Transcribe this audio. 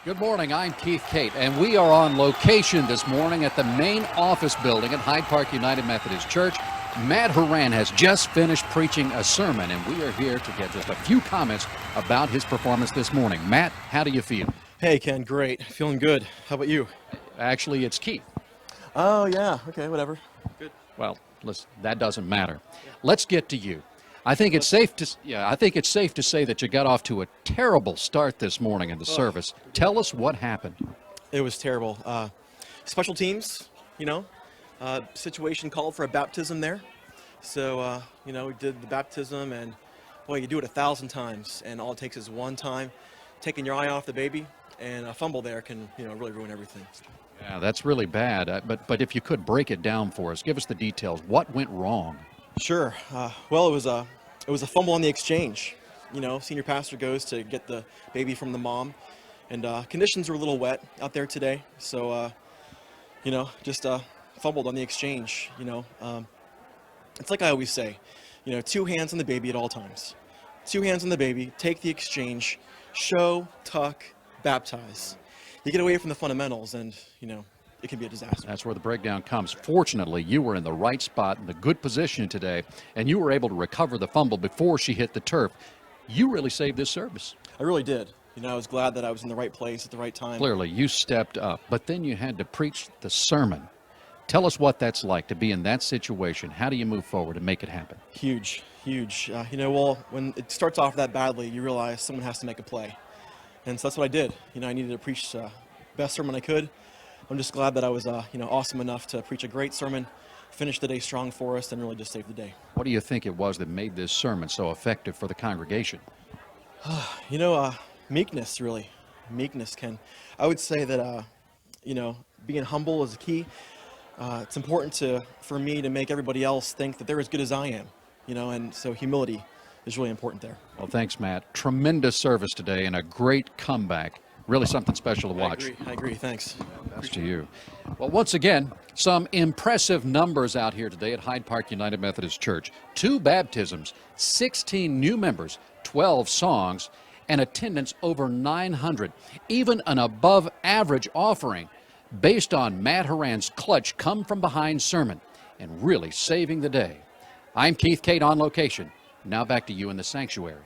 Good morning, I'm Keith Cate, and we are on location this morning at the main office building at Hyde Park United Methodist Church. Matt Horan has just finished preaching a sermon, and we are here to get just a few comments about his performance this morning. Matt, how do you feel? Hey, Ken, great. Feeling good. How about you? Actually, it's Keith. Oh, yeah. Okay, whatever. Good. Well, listen, that doesn't matter. Let's get to you. I think it's safe to say that you got off to a terrible start this morning in the service. Tell us what happened. It was terrible. Special teams, situation called for a baptism there. So, we did the baptism, and boy, you do it 1,000 times, and all it takes is one time, taking your eye off the baby, and a fumble there can, really ruin everything. Yeah, that's really bad. But if you could break it down for us, give us the details. What went wrong? Sure. Well, it was a fumble on the exchange. Senior pastor goes to get the baby from the mom, and conditions were a little wet out there today, so just fumbled on the exchange. It's like I always say, 2 hands on the baby at all times. 2 hands on the baby. Take the exchange. Show, tuck, baptize. You get away from the fundamentals, and it can be a disaster. That's where the breakdown comes. Fortunately, you were in the right spot, in the good position today, and you were able to recover the fumble before she hit the turf. You really saved this service. I really did. I was glad that I was in the right place at the right time. Clearly, you stepped up, but then you had to preach the sermon. Tell us what that's like to be in that situation. How do you move forward and make it happen? Huge. Well, when it starts off that badly, you realize someone has to make a play. And so that's what I did. I needed to preach the best sermon I could. I'm just glad that I was, awesome enough to preach a great sermon, finish the day strong for us, and really just save the day. What do you think it was that made this sermon so effective for the congregation? Meekness, really. Meekness, Ken. I would say that, being humble is a key. It's important for me to make everybody else think that they're as good as I am, and so humility is really important there. Well, thanks, Matt. Tremendous service today and a great comeback. Really something special to watch. I agree. Thanks. Best to you. Well, once again, some impressive numbers out here today at Hyde Park United Methodist Church. 2 baptisms, 16 new members, 12 songs, and attendance over 900. Even an above-average offering based on Matt Horan's clutch come-from-behind sermon and really saving the day. I'm Keith Cate on location. Now back to you in the sanctuary.